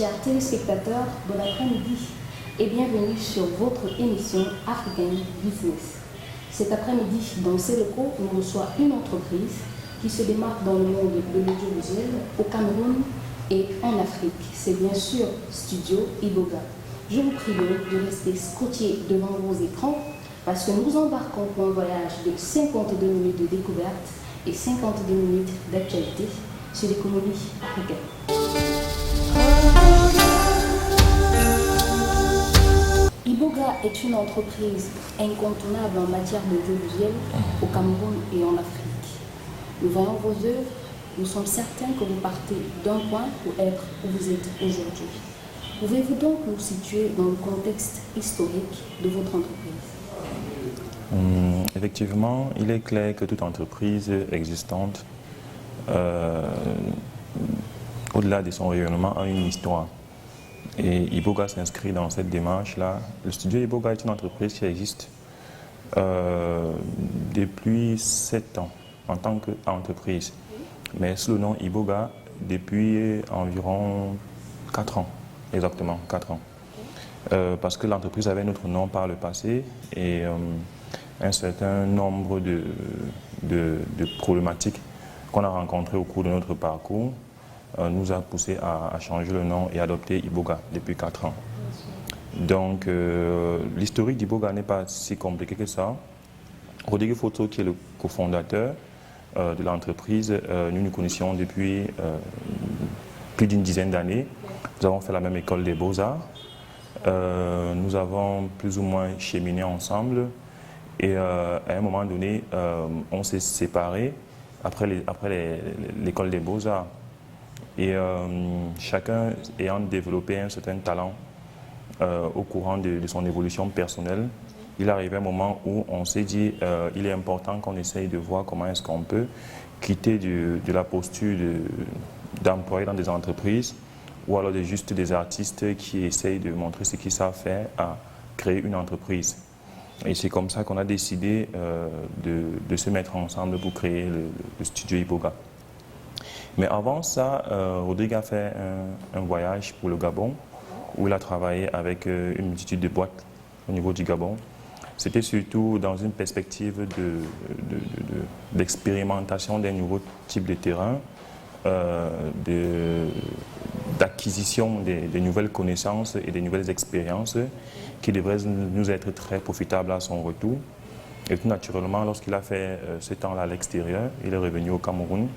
Chers téléspectateurs, bon après-midi et bienvenue sur votre émission African Business. Cet après-midi, dans ces locaux, on reçoit une entreprise qui se démarque dans le monde de l'audiovisuel au Cameroun et en Afrique. C'est bien sûr Studio Iboga. Je vous prie donc de rester scotché devant vos écrans parce que nous embarquons pour un voyage de 52 minutes de découverte et 52 minutes d'actualité sur l'économie africaine. Iboga est une entreprise incontournable en matière d'audiovisuel au Cameroun et en Afrique. Nous voyons vos œuvres, nous sommes certains que vous partez d'un point pour être où vous êtes aujourd'hui. Pouvez-vous donc nous situer dans le contexte historique de votre entreprise? Effectivement, il est clair que toute entreprise existante, au-delà de son rayonnement, a une histoire. Et Iboga s'inscrit dans cette démarche-là. Le studio Iboga est une entreprise qui existe depuis 7 ans en tant qu'entreprise. Mais sous le nom Iboga depuis environ 4 ans, exactement 4 ans. Parce que l'entreprise avait un autre nom par le passé et un certain nombre de problématiques qu'on a rencontrées au cours de notre parcours nous a poussé à changer le nom et adopter Iboga depuis 4 ans. Donc l'historique d'Iboga n'est pas si compliqué que ça. Rodrigue Foto, qui est le cofondateur de l'entreprise, nous nous connaissions depuis plus d'une dizaine d'années. Nous avons fait la même école des Beaux-Arts. Nous avons plus ou moins cheminé ensemble et à un moment donné, on s'est séparés après l'école des Beaux-Arts. Et chacun ayant développé un certain talent au courant de son évolution personnelle, il arrive un moment où on s'est dit il est important qu'on essaye de voir comment est-ce qu'on peut quitter de la posture d'employé dans des entreprises ou alors juste des artistes qui essayent de montrer ce qu'ils savent faire à créer une entreprise. Et c'est comme ça qu'on a décidé de se mettre ensemble pour créer le studio Iboga. Mais avant ça, Rodrigue a fait un voyage pour le Gabon où il a travaillé avec une multitude de boîtes au niveau du Gabon. C'était surtout dans une perspective d'expérimentation d'un nouveau type de terrain, d'acquisition des nouvelles connaissances et des nouvelles expériences qui devraient nous être très profitables à son retour. Et tout naturellement, lorsqu'il a fait ce temps-là à l'extérieur, il est revenu au Cameroun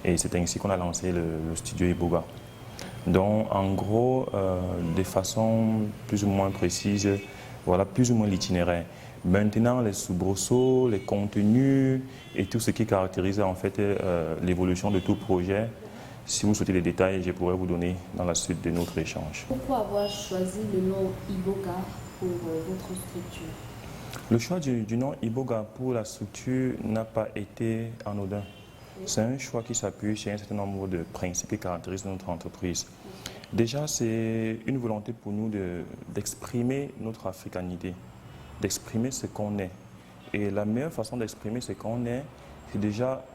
et c'est ainsi qu'on a lancé le studio Iboga. Donc en gros, de façon plus ou moins précise, voilà plus ou moins l'itinéraire. Maintenant, les soubresauts, les contenus et tout ce qui caractérise en fait l'évolution de tout projet, si vous souhaitez les détails, je pourrais vous donner dans la suite de notre échange. Pourquoi avoir choisi le nom Iboga pour votre structure? Le choix du nom Iboga pour la structure n'a pas été anodin. C'est un choix qui s'appuie sur un certain nombre de principes qui caractérisent notre entreprise. Déjà, c'est une volonté pour nous d'exprimer notre africanité, d'exprimer ce qu'on est. Et la meilleure façon d'exprimer ce qu'on est, c'est déjà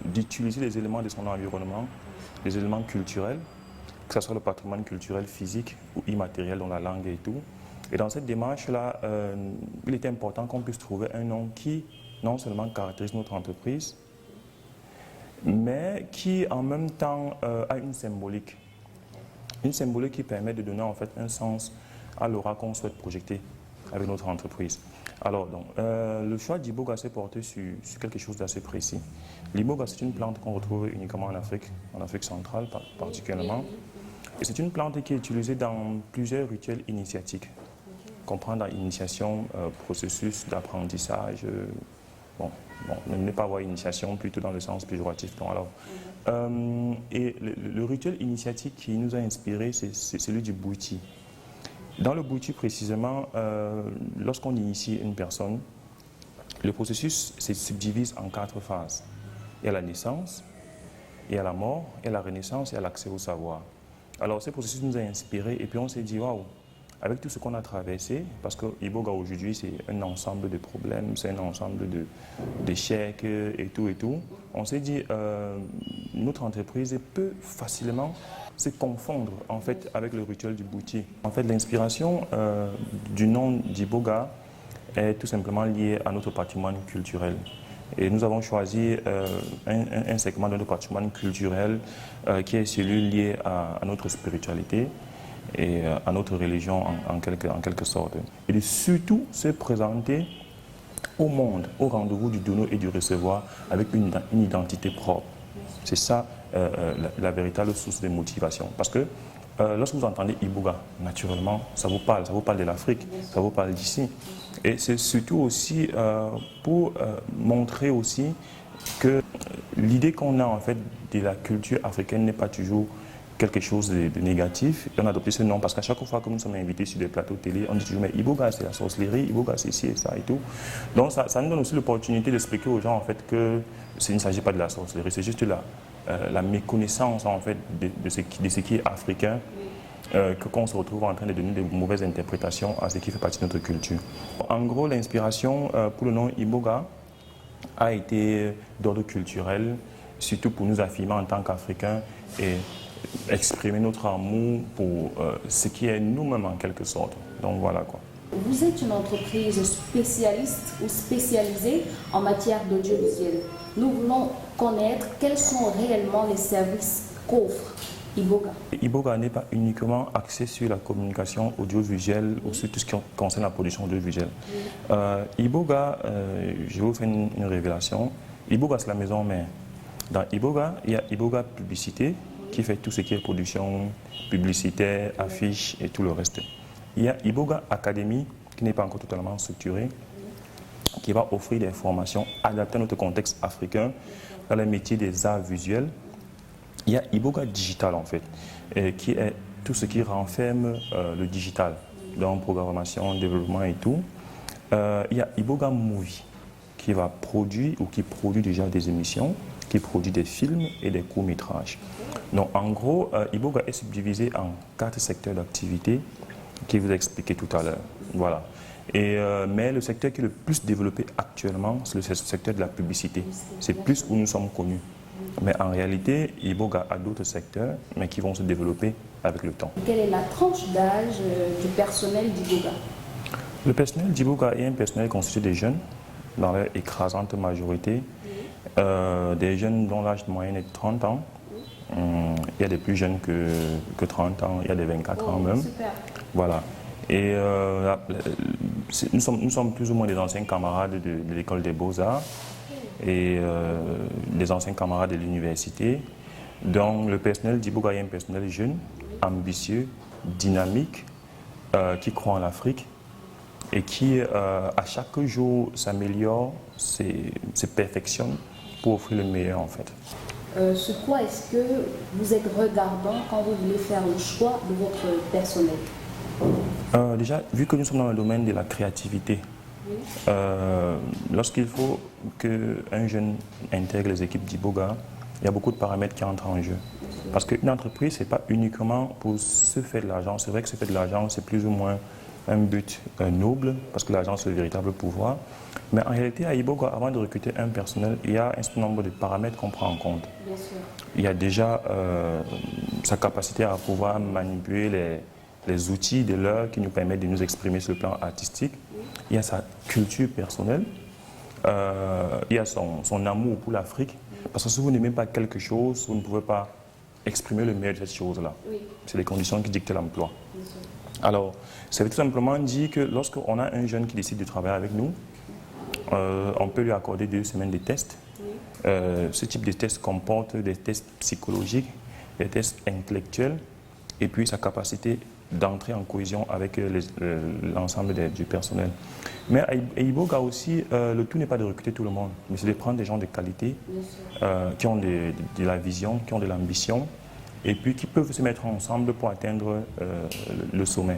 d'utiliser les éléments de son environnement, les éléments culturels, que ce soit le patrimoine culturel physique ou immatériel dans la langue et tout. Et dans cette démarche-là, il était important qu'on puisse trouver un nom qui non seulement caractérise notre entreprise, mais qui en même temps a une symbolique. Une symbolique qui permet de donner en fait un sens à l'aura qu'on souhaite projeter avec notre entreprise. Alors, donc, le choix d'Iboga s'est porté sur quelque chose d'assez précis. L'Iboga, c'est une plante qu'on retrouve uniquement en Afrique centrale particulièrement. Et c'est une plante qui est utilisée dans plusieurs rituels initiatiques. Comprendre l'initiation, processus d'apprentissage, ne pas voir initiation plutôt dans le sens péjoratif. Donc, alors, et le rituel initiatique qui nous a inspiré, c'est celui du Bouti. Dans le Bouti précisément, lorsqu'on initie une personne, le processus se subdivise en 4 phases. Il y a la naissance, il y a la mort, il y a la renaissance et il y a l'accès au savoir. Alors ce processus nous a inspiré et puis on s'est dit, waouh, avec tout ce qu'on a traversé, parce que Iboga aujourd'hui c'est un ensemble de problèmes, c'est un ensemble d'échecs et tout, on s'est dit notre entreprise peut facilement se confondre en fait avec le rituel du boutier. En fait, l'inspiration du nom d'Iboga est tout simplement liée à notre patrimoine culturel. Et nous avons choisi un segment de notre patrimoine culturel qui est celui lié à notre spiritualité et à notre religion en quelque sorte. Et de surtout se présenter au monde, au rendez-vous du donner et du recevoir avec une identité propre. C'est ça la véritable source de motivation. Parce que lorsque vous entendez Iboga, naturellement, ça vous parle de l'Afrique, ça vous parle d'ici. Et c'est surtout aussi pour montrer aussi que l'idée qu'on a en fait de la culture africaine n'est pas toujours quelque chose de négatif. Et on a adopté ce nom parce qu'à chaque fois que nous sommes invités sur des plateaux télé, on dit toujours mais Iboga c'est la sorcellerie, Iboga c'est ci et ça et tout. Donc ça nous donne aussi l'opportunité d'expliquer aux gens en fait que il ne s'agit pas de la sorcellerie, c'est juste la méconnaissance en fait de ce qui est africain. Qu'on se retrouve en train de donner de mauvaises interprétations à ce qui fait partie de notre culture. En gros, l'inspiration pour le nom Iboga a été d'ordre culturel, surtout pour nous affirmer en tant qu'Africains et exprimer notre amour pour ce qui est nous-mêmes en quelque sorte. Donc voilà quoi. Vous êtes une entreprise spécialiste ou spécialisée en matière d'audiovisuel. Nous voulons connaître quels sont réellement les services qu'offre Iboga. Iboga n'est pas uniquement axé sur la communication audiovisuelle ou sur tout ce qui concerne la production audiovisuelle. Iboga, je vais vous faire une révélation. Iboga, c'est la maison mère. Dans Iboga, il y a Iboga Publicité qui fait tout ce qui est production publicitaire, affiches et tout le reste. Il y a Iboga Academy qui n'est pas encore totalement structurée, qui va offrir des formations adaptées à notre contexte africain dans les métiers des arts visuels. Il y a Iboga Digital en fait, qui est tout ce qui renferme le digital, donc programmation, développement et tout. Il y a Iboga Movie qui va produire ou qui produit déjà des émissions, qui produit des films et des courts-métrages. Donc en gros, Iboga est subdivisé en 4 secteurs d'activité qui vous ai expliqué tout à l'heure. Voilà. Mais le secteur qui est le plus développé actuellement, c'est le secteur de la publicité. C'est plus où nous sommes connus. Mais en réalité, Iboga a d'autres secteurs, mais qui vont se développer avec le temps. Quelle est la tranche d'âge du personnel d'Iboga? Le personnel d'Iboga est un personnel constitué de jeunes, dans leur écrasante majorité. Des jeunes dont l'âge moyen est de 30 ans. Il y a des plus jeunes que 30 ans, il y a des 24 ans même. Super. Voilà. Et nous sommes plus ou moins des anciens camarades de l'école des Beaux-Arts et des anciens camarades de l'université. Donc le personnel d'Iboga est un personnel jeune, ambitieux, dynamique, qui croit en l'Afrique et qui à chaque jour s'améliore, se perfectionne pour offrir le meilleur en fait. Sur quoi est-ce que vous êtes regardant quand vous voulez faire le choix de votre personnel? Déjà, vu que nous sommes dans le domaine de la créativité, lorsqu'il faut qu'un jeune intègre les équipes d'Iboga, il y a beaucoup de paramètres qui entrent en jeu. Parce qu'une entreprise, ce n'est pas uniquement pour se faire de l'argent. C'est vrai que se faire de l'argent, c'est plus ou moins un but noble, parce que l'argent, c'est le véritable pouvoir. Mais en réalité, à Iboga, avant de recruter un personnel, il y a un certain nombre de paramètres qu'on prend en compte. Bien sûr. Il y a déjà sa capacité à pouvoir manipuler les outils de l'heure qui nous permettent de nous exprimer sur le plan artistique. Il y a sa culture personnelle. Il y a son amour pour l'Afrique. Parce que si vous n'aimez pas quelque chose, vous ne pouvez pas exprimer le meilleur de cette chose-là. Oui. C'est les conditions qui dictent l'emploi. Alors, ça veut tout simplement dire que lorsqu'on a un jeune qui décide de travailler avec nous, on peut lui accorder 2 semaines de tests. Ce type de tests comporte des tests psychologiques, des tests intellectuels, et puis sa capacité d'entrer en cohésion avec l'ensemble du personnel. Mais à Iboga aussi, le tout n'est pas de recruter tout le monde, mais c'est de prendre des gens de qualité, qui ont de la vision, qui ont de l'ambition, et puis qui peuvent se mettre ensemble pour atteindre le sommet.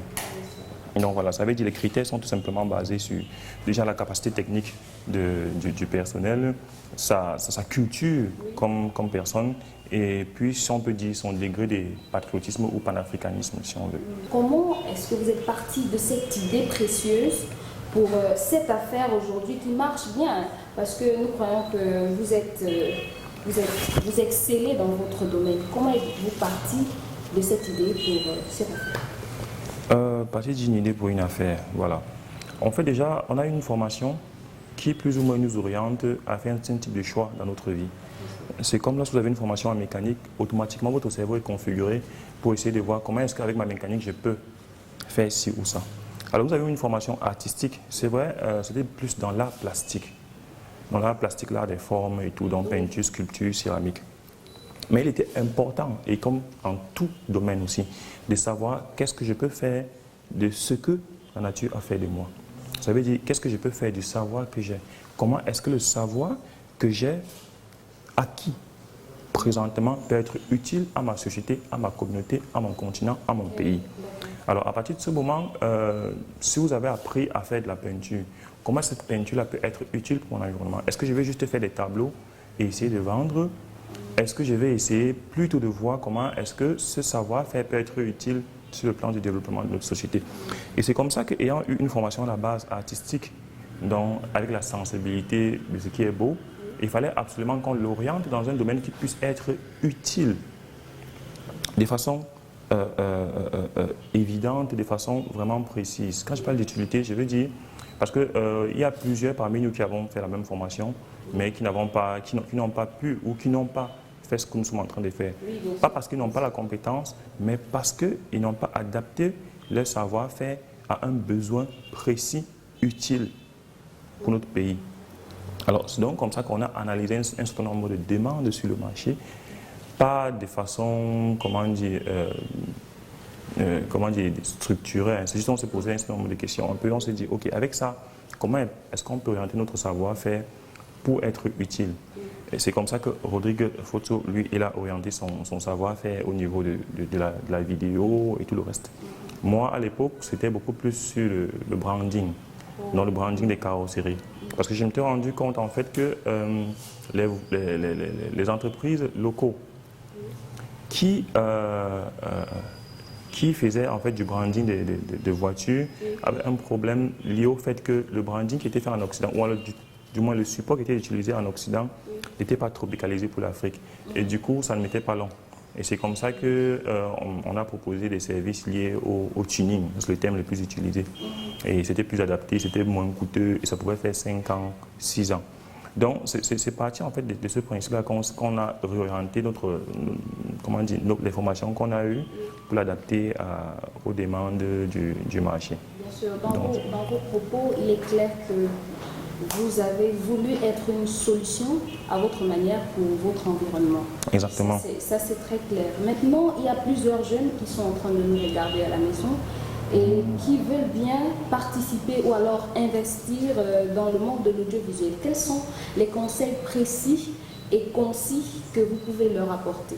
Donc voilà, ça veut dire que les critères sont tout simplement basés sur déjà la capacité technique du personnel, sa culture comme personne, et puis si on peut dire son degré de patriotisme ou panafricanisme si on veut. Comment est-ce que vous êtes parti de cette idée précieuse pour cette affaire aujourd'hui qui marche bien? Parce que nous croyons que vous excellez dans votre domaine. Comment êtes-vous parti de cette idée pour cette affaire? Partir d'une idée pour une affaire, voilà. En fait déjà, on a une formation qui plus ou moins nous oriente à faire un certain type de choix dans notre vie. C'est comme lorsque vous avez une formation en mécanique, automatiquement votre cerveau est configuré pour essayer de voir comment est-ce qu'avec ma mécanique je peux faire ci ou ça. Alors vous avez une formation artistique, c'est vrai, c'était plus dans l'art plastique. Dans l'art plastique, l'art des formes et tout, donc peinture, sculpture, céramique. Mais il était important, et comme en tout domaine aussi, de savoir qu'est-ce que je peux faire de ce que la nature a fait de moi. Ça veut dire qu'est-ce que je peux faire du savoir que j'ai. Comment est-ce que le savoir que j'ai acquis présentement peut être utile à ma société, à ma communauté, à mon continent, à mon pays. Alors à partir de ce moment, si vous avez appris à faire de la peinture, comment cette peinture-là peut être utile pour mon environnement? Est-ce que je vais juste faire des tableaux et essayer de vendre? Est-ce que je vais essayer plutôt de voir comment est-ce que ce savoir-faire peut être utile sur le plan du développement de notre société? Et c'est comme ça qu'ayant eu une formation à la base artistique, donc avec la sensibilité de ce qui est beau, il fallait absolument qu'on l'oriente dans un domaine qui puisse être utile de façon évidente, de façon vraiment précise. Quand je parle d'utilité, je veux dire, parce qu'il y a plusieurs parmi nous qui avons fait la même formation, mais qui n'ont pas pu ou qui n'ont pas fait ce que nous sommes en train de faire. Pas parce qu'ils n'ont pas la compétence, mais parce qu'ils n'ont pas adapté leur savoir-faire à un besoin précis, utile pour notre pays. Alors, c'est donc comme ça qu'on a analysé un certain nombre de demandes sur le marché, pas de façon, comment dire, structurée. C'est juste qu'on s'est posé un certain nombre de questions. On s'est dit, OK, avec ça, comment est-ce qu'on peut orienter notre savoir-faire pour être utile? Et c'est comme ça que Rodrigue Photo, lui, il a orienté son savoir-faire au niveau de la vidéo et tout le reste. Moi, à l'époque, c'était beaucoup plus sur le branding, dans le branding des carrosseries. Parce que je me suis rendu compte en fait que les entreprises locaux qui faisaient en fait du branding de voitures avaient un problème lié au fait que le branding qui était fait en Occident, ou alors du moins le support qui était utilisé en Occident, n'était pas tropicalisé pour l'Afrique. Et du coup, ça ne mettait pas long. Et c'est comme ça qu'on a proposé des services liés au tuning, c'est le terme le plus utilisé. Et c'était plus adapté, c'était moins coûteux et ça pouvait faire 5 ans, 6 ans. Donc c'est parti en fait de ce principe-là qu'on a réorienté les formations qu'on a eues pour l'adapter aux demandes du marché. Bien sûr, dans vos propos, il est clair que vous avez voulu être une solution à votre manière pour votre environnement. Exactement. Ça, c'est très clair. Maintenant, il y a plusieurs jeunes qui sont en train de nous regarder à la maison et qui veulent bien participer ou alors investir dans le monde de l'audiovisuel. Quels sont les conseils précis et concis que vous pouvez leur apporter?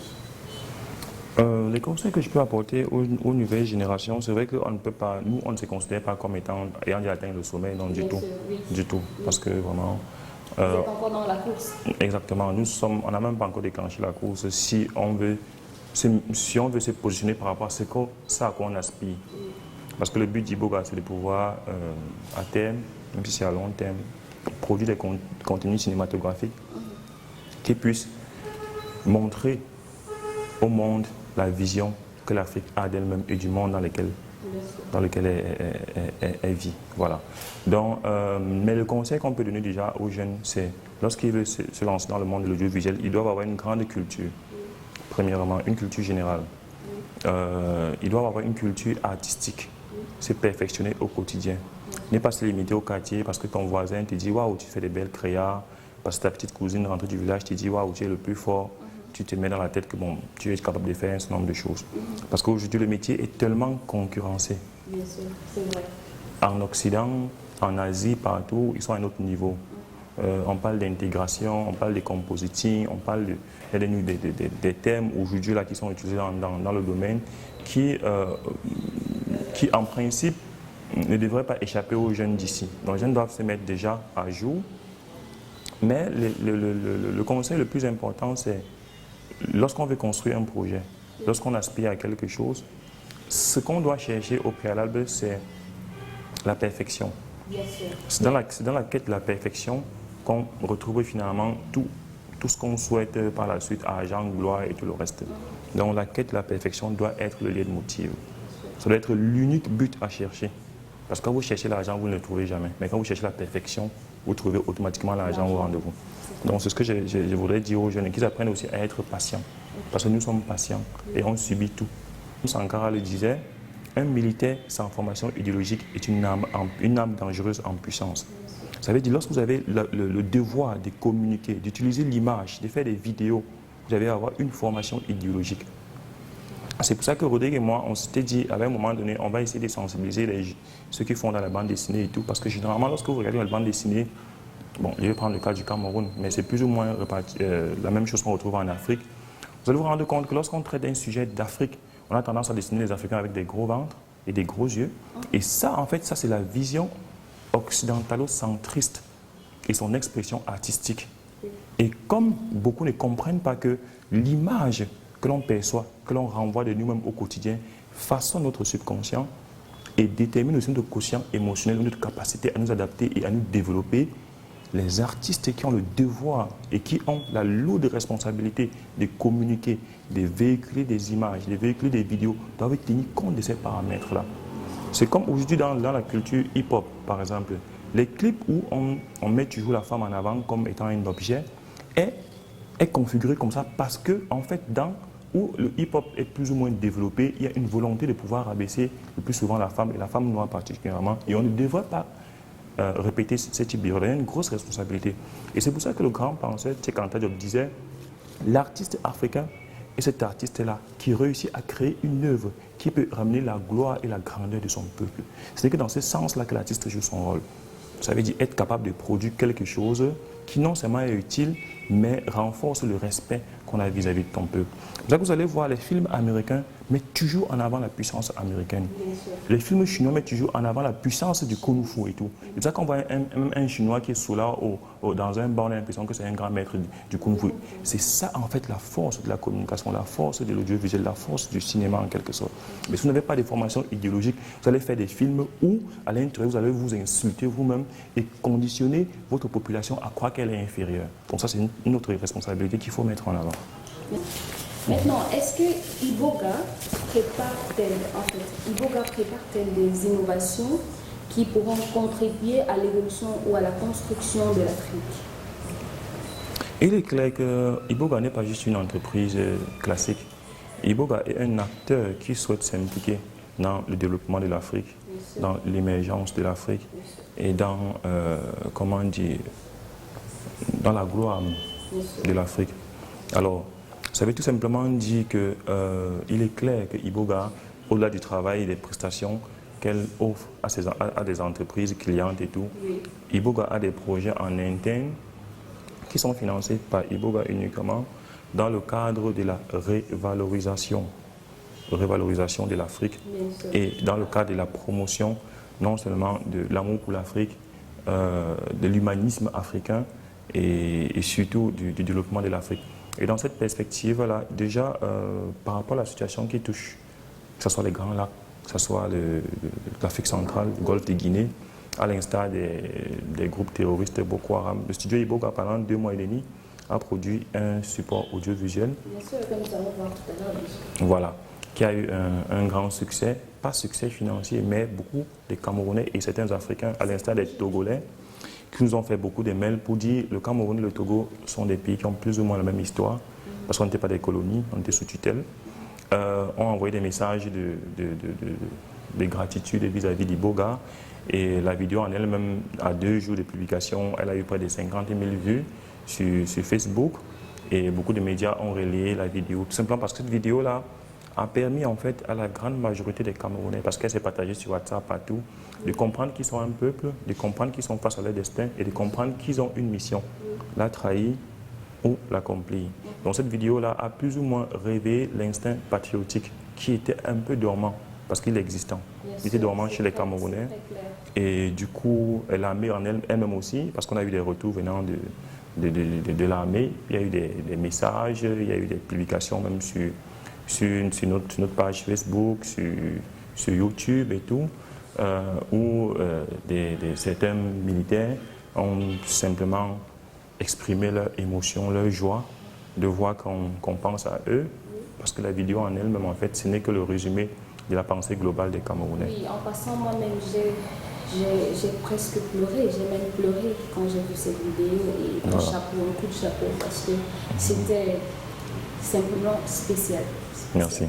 Les conseils que je peux apporter aux nouvelles générations, c'est vrai qu'on ne peut pas, nous, on ne se considère pas comme ayant déjà atteint le sommet, non, du tout. Oui. Du tout. Oui. Parce que vraiment. Vous êtes encore dans la course. Exactement. On n'a même pas encore déclenché la course. Si on veut se positionner par rapport à ça à quoi on aspire. Oui. Parce que le but d'Iboga, c'est de pouvoir, à terme, même si c'est à long terme, produire des contenus cinématographiques qui puissent montrer au monde la vision que l'Afrique a d'elle-même et du monde dans lequel elle vit. Voilà. Donc, mais le conseil qu'on peut donner déjà aux jeunes, c'est lorsqu'ils veulent se lancer dans le monde de l'audiovisuel, ils doivent avoir une grande culture. Premièrement, une culture générale. Ils doivent avoir une culture artistique. Se perfectionner au quotidien. Ne pas se limiter au quartier parce que ton voisin te dit « Waouh, tu fais des belles créas », parce que ta petite cousine rentrée du village te dit « Waouh, tu es le plus fort ». Tu te mets dans la tête que bon, tu es capable de faire un certain nombre de choses. Parce qu'aujourd'hui, le métier est tellement concurrencé. Bien sûr, c'est vrai. En Occident, en Asie, partout, ils sont à un autre niveau. On parle d'intégration, on parle de compositing, on parle des termes aujourd'hui là qui sont utilisés dans le domaine qui en principe, ne devrait pas échapper aux jeunes d'ici. Donc les jeunes doivent se mettre déjà à jour. Mais le conseil le plus important, c'est lorsqu'on veut construire un projet, lorsqu'on aspire à quelque chose, ce qu'on doit chercher au préalable, c'est la perfection. Bien sûr. C'est dans la quête de la perfection qu'on retrouve finalement tout ce qu'on souhaite par la suite, argent, gloire et tout le reste. Donc la quête de la perfection doit être le leitmotiv. Ça doit être l'unique but à chercher. Parce que quand vous cherchez l'argent, vous ne le trouvez jamais. Mais quand vous cherchez la perfection, vous trouvez automatiquement l'argent au rendez-vous. Donc c'est ce que je voudrais dire aux jeunes, qu'ils apprennent aussi à être patients. Parce que nous sommes patients et on subit tout. Sankara le disait, un militaire sans formation idéologique est une âme dangereuse en puissance. Ça veut dire, lorsque vous avez le devoir de communiquer, d'utiliser l'image, de faire des vidéos, vous allez avoir une formation idéologique. C'est pour ça que Rodrigue et moi, on s'était dit, à un moment donné, on va essayer de sensibiliser ceux qui font dans la bande dessinée et tout. Parce que généralement, lorsque vous regardez la bande dessinée, bon, je vais prendre le cas du Cameroun, mais c'est plus ou moins la même chose qu'on retrouve en Afrique. Vous allez vous rendre compte que lorsqu'on traite d'un sujet d'Afrique, on a tendance à dessiner les Africains avec des gros ventres et des gros yeux. Et ça, en fait, ça c'est la vision occidentalo-centriste et son expression artistique. Et comme beaucoup ne comprennent pas que l'image que l'on perçoit, que l'on renvoie de nous-mêmes au quotidien, façonne notre subconscient et détermine aussi notre quotient émotionnel, notre capacité à nous adapter et à nous développer, les artistes qui ont le devoir et qui ont la lourde responsabilité de communiquer, de véhiculer des images, de véhiculer des vidéos, doivent tenir compte de ces paramètres-là. C'est comme aujourd'hui dans la culture hip-hop, par exemple. Les clips où on met toujours la femme en avant comme étant un objet est configuré comme ça parce que, en fait, où le hip-hop est plus ou moins développé, il y a une volonté de pouvoir abaisser le plus souvent la femme, et la femme noire particulièrement. Et on ne devrait pas répéter ce type d'erreur. Il y a une grosse responsabilité. Et c'est pour ça que le grand penseur Cheikh Anta Diop disait, l'artiste africain est cet artiste-là qui réussit à créer une œuvre qui peut ramener la gloire et la grandeur de son peuple. C'est que dans ce sens-là que l'artiste joue son rôle. Ça veut dire être capable de produire quelque chose qui non seulement est utile, mais renforce le respect qu'on a vis-à-vis de ton peuple. C'est pour ça que vous allez voir les films américains mettent toujours en avant la puissance américaine. Les films chinois mettent toujours en avant la puissance du kung fu et tout. C'est pour ça qu'on voit un Chinois qui est sous là dans un bar, on a l'impression que c'est un grand maître du kung fu. C'est ça en fait la force de la communication, la force de l'audiovisuel, la force du cinéma en quelque sorte. Mais si vous n'avez pas de formation idéologique, vous allez faire des films où à l'intérieur vous allez vous insulter vous-même et conditionner votre population à croire qu'elle est inférieure. Donc ça c'est une autre responsabilité qu'il faut mettre en avant. Maintenant, est-ce que Iboga prépare-t-elle des innovations qui pourront contribuer à l'évolution ou à la construction de l'Afrique? Il est clair que Iboga n'est pas juste une entreprise classique. Iboga est un acteur qui souhaite s'impliquer dans le développement de l'Afrique, dans l'émergence de l'Afrique et dans, dans la gloire de l'Afrique. Alors, ça veut tout simplement dire qu'il est clair que Iboga, au-delà du travail et des prestations qu'elle offre à des entreprises clientes et tout, Iboga a des projets en interne qui sont financés par Iboga uniquement dans le cadre de la revalorisation de l'Afrique et dans le cadre de la promotion non seulement de l'amour pour l'Afrique, de l'humanisme africain et surtout du développement de l'Afrique. Et dans cette perspective-là, déjà, par rapport à la situation qui touche, que ce soit les Grands Lacs, que ce soit l'Afrique centrale, le Golfe de Guinée, à l'instar des groupes terroristes Boko Haram, le studio Iboga, pendant 2 mois et demi, a produit un support audiovisuel. Bien sûr, comme nous allons voir tout à l'heure. Voilà, qui a eu un grand succès, pas succès financier, mais beaucoup de Camerounais et certains Africains, à l'instar des Togolais, qui nous ont fait beaucoup de mails pour dire que le Cameroun et le Togo sont des pays qui ont plus ou moins la même histoire, parce qu'on n'était pas des colonies, on était sous tutelle, ont envoyé des messages de gratitude vis-à-vis d'Iboga. Et la vidéo en elle-même, à 2 jours de publication, elle a eu près de 50 000 vues sur Facebook. Et beaucoup de médias ont relayé la vidéo, tout simplement parce que cette vidéo-là a permis en fait à la grande majorité des Camerounais, parce qu'elle s'est partagée sur WhatsApp partout, de comprendre qu'ils sont un peuple, de comprendre qu'ils sont face à leur destin et de comprendre qu'ils ont une mission, la trahir ou l'accomplir. Donc cette vidéo-là a plus ou moins réveillé l'instinct patriotique qui était un peu dormant parce qu'il est existant. Bien Il était sûr, dormant chez les Camerounais. c'est très clair. Et du coup, l'armée en elle-même aussi, parce qu'on a eu des retours venant de l'armée, il y a eu des messages, il y a eu des publications même sur notre page Facebook, sur YouTube et tout, où certains militaires ont simplement exprimé leur émotion, leur joie de voir qu'on pense à eux, parce que la vidéo en elle-même, en fait, ce n'est que le résumé de la pensée globale des Camerounais. Oui, en passant, moi-même, j'ai presque pleuré, j'ai même pleuré quand j'ai vu cette vidéo et Voilà. un coup de chapeau, parce que c'était simplement spécial. Merci.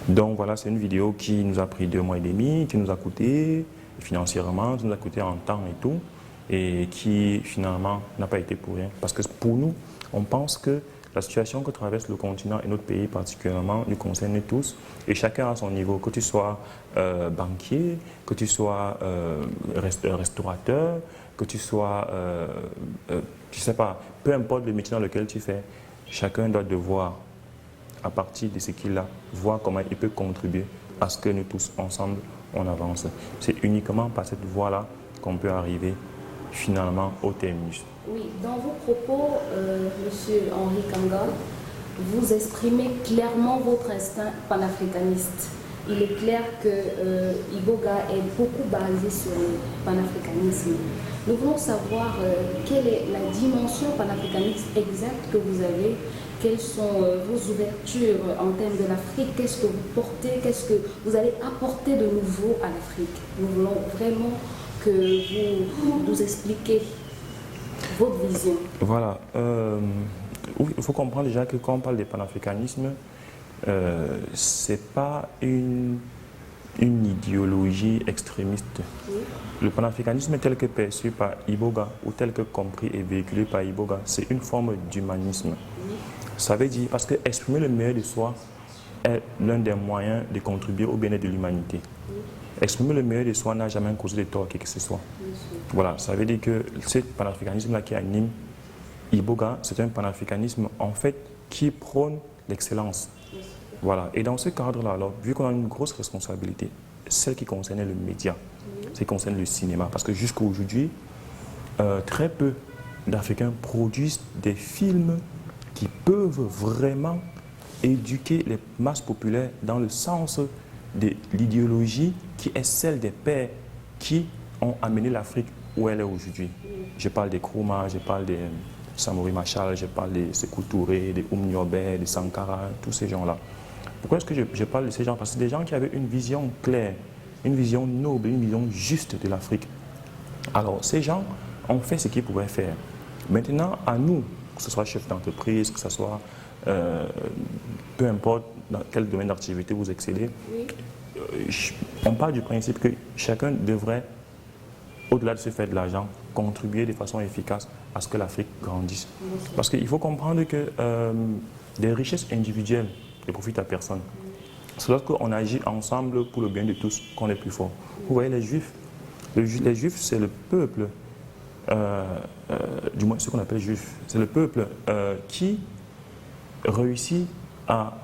Donc voilà, c'est une vidéo qui nous a pris 2 mois et demi, qui nous a coûté financièrement, qui nous a coûté en temps et tout, et qui finalement n'a pas été pour rien. Parce que pour nous, on pense que la situation que traverse le continent et notre pays particulièrement nous concerne tous, et chacun à son niveau, que tu sois banquier, que tu sois restaurateur, que tu sois, je sais pas, peu importe le métier dans lequel tu fais, chacun doit devoir, à partir de ce qu'il a, voir comment il peut contribuer à ce que nous tous ensemble on avance. C'est uniquement par cette voie-là qu'on peut arriver finalement au terminus. Oui, dans vos propos, Monsieur Henri Kanga, vous exprimez clairement votre instinct panafricaniste. Il est clair que Iboga est beaucoup basé sur le panafricanisme. Nous voulons savoir quelle est la dimension panafricaniste exacte que vous avez, quelles sont vos ouvertures en termes de l'Afrique, qu'est-ce que vous portez, qu'est-ce que vous allez apporter de nouveau à l'Afrique. Nous voulons vraiment que vous nous expliquiez votre vision. Voilà. Il faut comprendre déjà que quand on parle de panafricanisme, ce n'est pas une idéologie extrémiste. Oui. Le panafricanisme tel que perçu par Iboga ou tel que compris et véhiculé par Iboga, c'est une forme d'humanisme. Oui. Ça veut dire, parce que exprimer le meilleur de soi est l'un des moyens de contribuer au bien-être de l'humanité. Oui. Exprimer le meilleur de soi n'a jamais causé de tort à qui que ce soit. Voilà, ça veut dire que ce panafricanisme-là qui anime Iboga, c'est un panafricanisme en fait qui prône l'excellence. Voilà, et dans ce cadre-là, alors, vu qu'on a une grosse responsabilité, celle qui concerne le média, celle qui concerne le cinéma, parce que jusqu'à aujourd'hui, très peu d'Africains produisent des films qui peuvent vraiment éduquer les masses populaires dans le sens de l'idéologie qui est celle des pères qui ont amené l'Afrique où elle est aujourd'hui. Je parle des Nkrumah, je parle des Samori Machel, je parle de Sékou Touré, de Oumniobé, de Sankara, tous ces gens-là. Pourquoi est-ce que je parle de ces gens? Parce que c'est des gens qui avaient une vision claire, une vision noble, une vision juste de l'Afrique. Alors, ces gens ont fait ce qu'ils pouvaient faire. Maintenant, à nous, que ce soit chef d'entreprise, que ce soit peu importe dans quel domaine d'activité vous excellez, on part du principe que chacun devrait, au-delà de se faire de l'argent, contribuer de façon efficace à ce que l'Afrique grandisse. Parce qu'il faut comprendre que des richesses individuelles ne profitent à personne. C'est lorsqu'on agit ensemble pour le bien de tous qu'on est plus fort. Vous voyez les Juifs, les Juifs c'est le peuple, du moins ce qu'on appelle Juifs, c'est le peuple qui réussit à,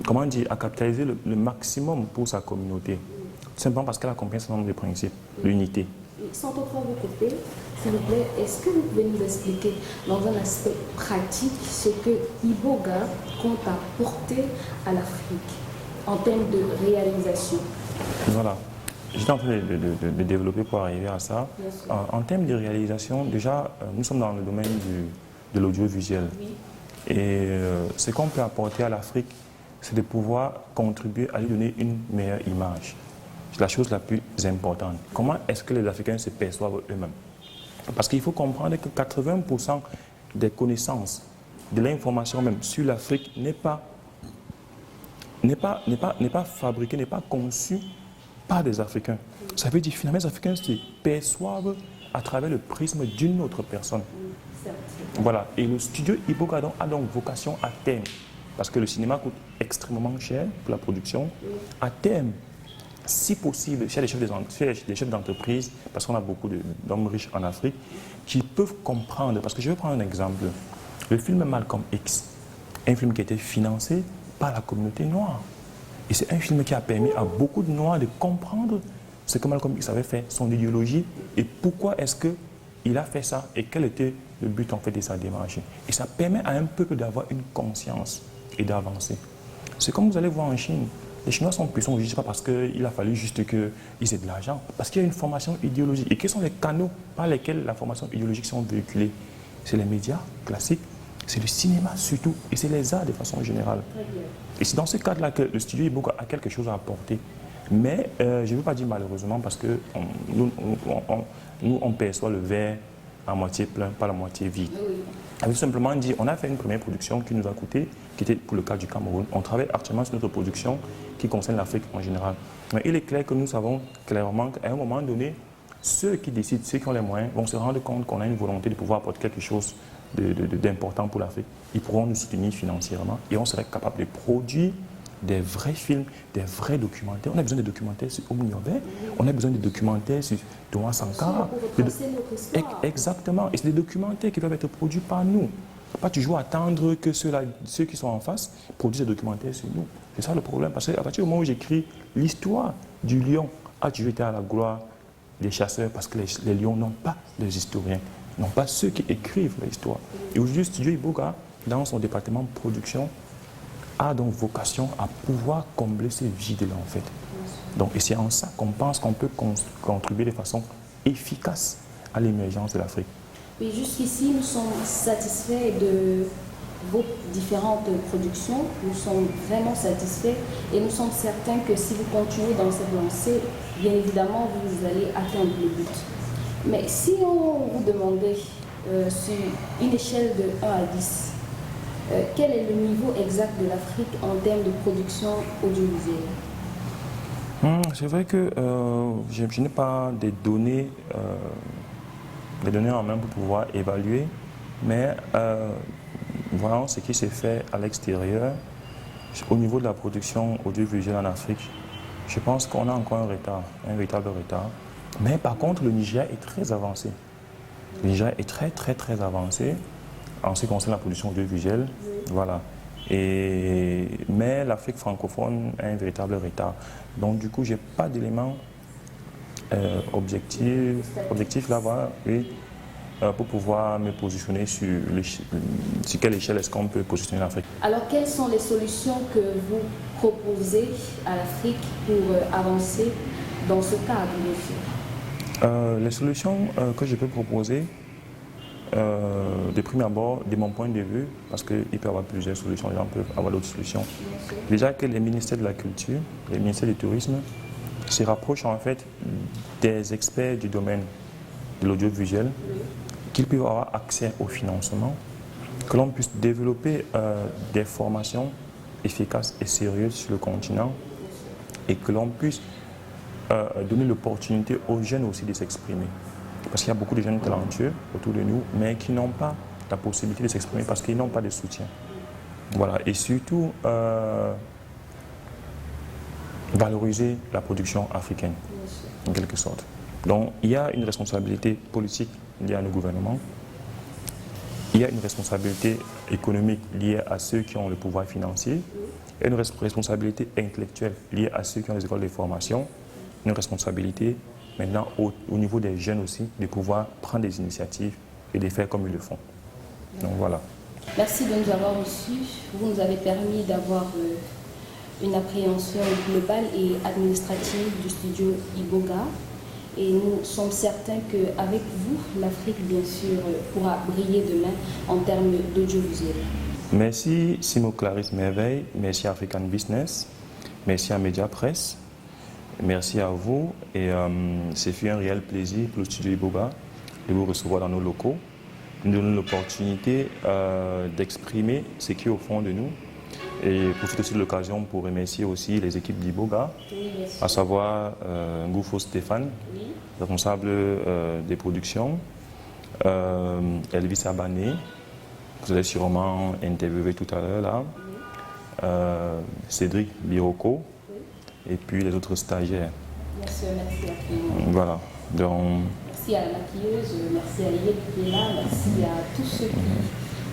comment dire, à capitaliser le maximum pour sa communauté. Tout simplement parce qu'elle a compris un certain nombre de principes, l'unité. Sans toutefois vous couper, s'il vous plaît, est-ce que vous pouvez nous expliquer dans un aspect pratique ce que Iboga compte apporter à l'Afrique en termes de réalisation? Voilà. J'étais en train de développer pour arriver à ça. En termes de réalisation, déjà, nous sommes dans le domaine de l'audiovisuel. Oui. Et ce qu'on peut apporter à l'Afrique, c'est de pouvoir contribuer à lui donner une meilleure image. C'est la chose la plus importante. Comment est-ce que les Africains se perçoivent eux-mêmes? Parce qu'il faut comprendre que 80% des connaissances, de l'information même sur l'Afrique n'est pas fabriquée, n'est pas conçue par des Africains. Ça veut dire finalement les Africains se perçoivent à travers le prisme d'une autre personne. Voilà. Et le studio Iboga a donc vocation à terme, parce que le cinéma coûte extrêmement cher pour la production, à terme, si possible, chez les chefs d'entreprise, parce qu'on a beaucoup d'hommes riches en Afrique, qui peuvent comprendre, parce que je vais prendre un exemple. Le film Malcolm X, un film qui a été financé par la communauté noire. Et c'est un film qui a permis à beaucoup de Noirs de comprendre ce que Malcolm X avait fait, son idéologie, et pourquoi est-ce qu'il a fait ça, et quel était le but en fait de sa démarche. Et ça permet à un peuple d'avoir une conscience et d'avancer. C'est comme vous allez voir en Chine. Les Chinois sont puissants aujourd'hui, ce n'est pas parce qu'il a fallu juste qu'ils aient de l'argent, parce qu'il y a une formation idéologique. Et quels sont les canaux par lesquels la formation idéologique sont véhiculées? C'est les médias classiques, c'est le cinéma surtout, et c'est les arts de façon générale. Et c'est dans ce cadre-là que le studio Iboga a quelque chose à apporter. Mais je ne veux pas dire malheureusement, parce que nous, on perçoit le verre à moitié plein, pas la moitié vide. On veut simplement dire, on a fait une première production qui nous a coûté, qui était pour le cas du Cameroun. On travaille actuellement sur notre production qui concerne l'Afrique en général. Mais il est clair que nous savons clairement qu'à un moment donné, ceux qui décident, ceux qui ont les moyens, vont se rendre compte qu'on a une volonté de pouvoir apporter quelque chose d'important pour l'Afrique. Ils pourront nous soutenir financièrement et on serait capable de produire des vrais films, des vrais documentaires. On a besoin de documentaires sur Oumou Niobé, on a besoin de documentaires sur Thomas Sankara. Exactement. Et c'est des documentaires qui doivent être produits par nous. Pas toujours attendre que ceux qui sont en face produisent des documentaires sur nous. C'est ça le problème. Parce qu'à partir du moment où j'écris l'histoire du lion, tu étais à la gloire des chasseurs, parce que les lions n'ont pas des historiens, n'ont pas ceux qui écrivent l'histoire. Et aujourd'hui, le studio Iboga, dans son département de production, a donc vocation à pouvoir combler ces vides-là en fait. Donc, et c'est en ça qu'on pense qu'on peut contribuer de façon efficace à l'émergence de l'Afrique. Et jusqu'ici, nous sommes satisfaits de vos différentes productions. Nous sommes vraiment satisfaits et nous sommes certains que si vous continuez dans cette lancée, bien évidemment, vous allez atteindre le but. Mais si on vous demandait sur une échelle de 1 à 10, quel est le niveau exact de l'Afrique en termes de production audiovisuelle? C'est vrai que je n'ai pas des données en main pour pouvoir évaluer, mais voyons ce qui s'est fait à l'extérieur. Au niveau de la production audiovisuelle en Afrique, je pense qu'on a encore un retard, un véritable retard. Mais par contre, le Nigeria est très avancé. Le Nigeria est très avancé en ce qui concerne la production audiovisuelle. Voilà. Mais l'Afrique francophone a un véritable retard. Donc du coup, je n'ai pas d'éléments objectifs là, voilà, pour pouvoir me positionner sur quelle échelle est-ce qu'on peut positionner l'Afrique. Alors, quelles sont les solutions que vous proposez à l'Afrique pour avancer dans ce cadre, monsieur? Les solutions que je peux proposer, de prime abord, de mon point de vue, parce qu'il peut y avoir plusieurs solutions, les gens peuvent avoir d'autres solutions. Déjà que les ministères de la Culture, les ministères du Tourisme se rapprochent en fait des experts du domaine de l'audiovisuel, qu'ils puissent avoir accès au financement, que l'on puisse développer des formations efficaces et sérieuses sur le continent et que l'on puisse donner l'opportunité aux jeunes aussi de s'exprimer. Parce qu'il y a beaucoup de jeunes talentueux autour de nous, mais qui n'ont pas la possibilité de s'exprimer parce qu'ils n'ont pas de soutien. Voilà. Et surtout, valoriser la production africaine, en quelque sorte. Donc, il y a une responsabilité politique liée à nos gouvernements. Il y a une responsabilité économique liée à ceux qui ont le pouvoir financier. Et une responsabilité intellectuelle liée à ceux qui ont les écoles de formation. Une responsabilité maintenant au niveau des jeunes aussi, de pouvoir prendre des initiatives et de faire comme ils le font. Donc voilà. Merci de nous avoir reçus. Vous nous avez permis d'avoir une appréhension globale et administrative du studio Iboga. Et nous sommes certains qu'avec vous, l'Afrique, bien sûr, pourra briller demain en termes d'audiovisuel. Merci Simo Clarisse Merveille, merci African Business, merci à Média Presse. Merci à vous et c'est fait un réel plaisir pour le studio Iboga de vous recevoir dans nos locaux, de nous donner l'opportunité d'exprimer ce qui est au fond de nous et profiter aussi de l'occasion pour remercier aussi les équipes d'Iboga, à savoir Ngoufo Stéphane, responsable des productions, Elvis Abané, que vous allez sûrement interviewer tout à l'heure là, Cédric Biroko, et puis les autres stagiaires. Merci à voilà. Donc, merci à la maquilleuse, merci à Yéli qui est là, merci à tous ceux qui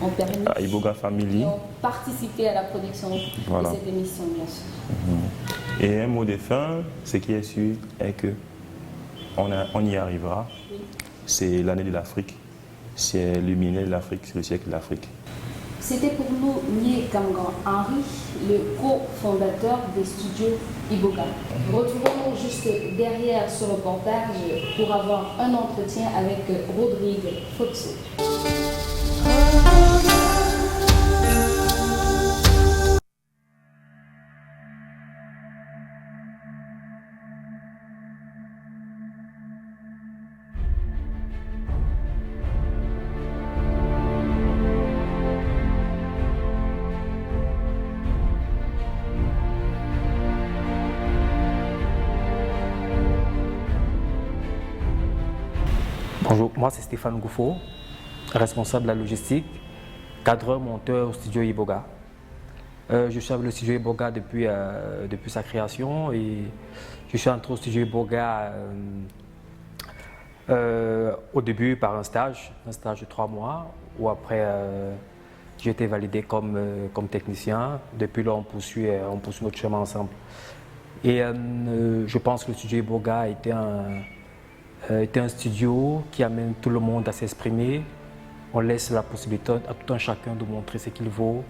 ont permis, à Iboga Family, qui ont participé à la production de cette émission, bien sûr. Et un mot de fin, ce qui est sûr est que on y arrivera. C'est l'année de l'Afrique, c'est le millénaire de l'Afrique, c'est le siècle de l'Afrique. C'était pour nous Nye Kamgan Henry, le cofondateur des studios Iboga. Retrouvons-nous juste derrière ce reportage pour avoir un entretien avec Rodrigue Fotso. Bonjour, moi c'est Stéphane Goufo, responsable de la logistique, cadreur monteur au studio Iboga. Je suis avec le studio Iboga depuis sa création et je suis entré au studio Iboga au début par un stage de 3 mois où après j'ai été validé comme technicien. Depuis là on poursuit notre chemin ensemble. Et je pense que le studio Iboga était un studio qui amène tout le monde à s'exprimer. On laisse la possibilité à tout un chacun de montrer ce qu'il vaut.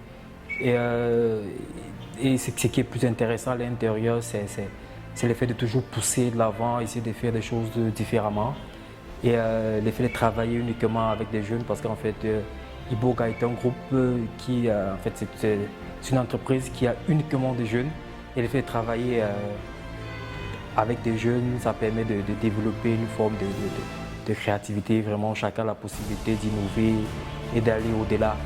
Et ce qui est plus intéressant à l'intérieur, c'est le fait de toujours pousser de l'avant, essayer de faire des choses différemment. Et le fait de travailler uniquement avec des jeunes, parce qu'en fait, Iboga est un groupe qui, en fait, c'est une entreprise qui a uniquement des jeunes. Et le fait de travailler avec des jeunes, ça permet de développer une forme de créativité. Vraiment, chacun a la possibilité d'innover et d'aller au-delà.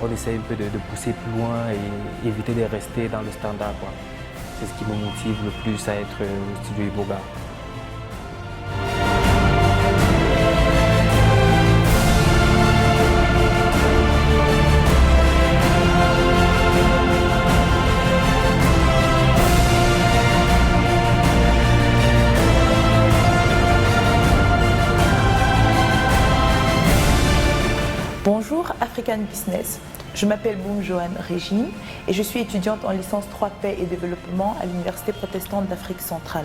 On essaie un peu de pousser plus loin et éviter de rester dans le standard. C'est ce qui me motive le plus à être au studio Iboga. Bonjour African Business, je m'appelle Boum Joanne Régine et je suis étudiante en licence 3 paix et développement à l'Université protestante d'Afrique centrale.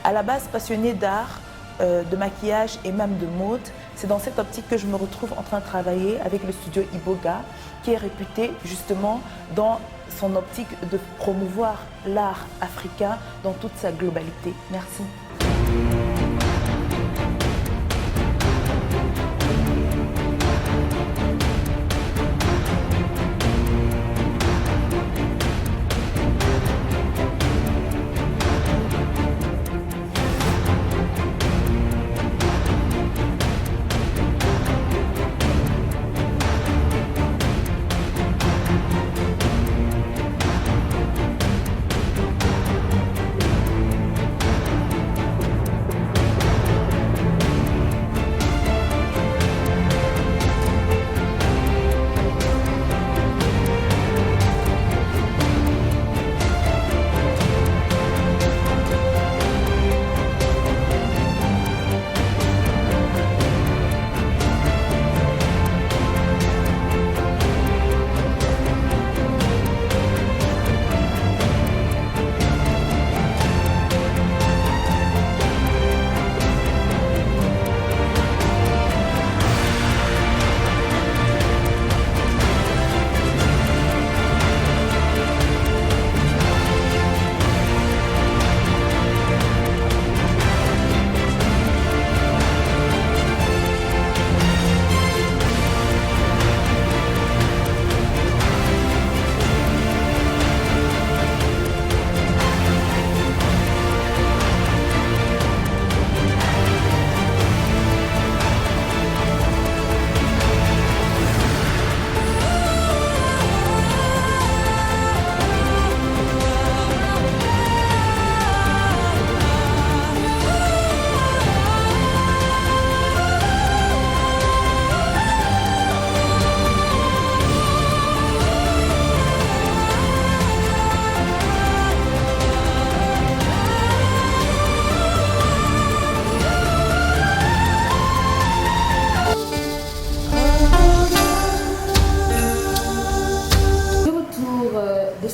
À la base passionnée d'art, de maquillage et même de mode, c'est dans cette optique que je me retrouve en train de travailler avec le studio Iboga qui est réputé justement dans son optique de promouvoir l'art africain dans toute sa globalité. Merci.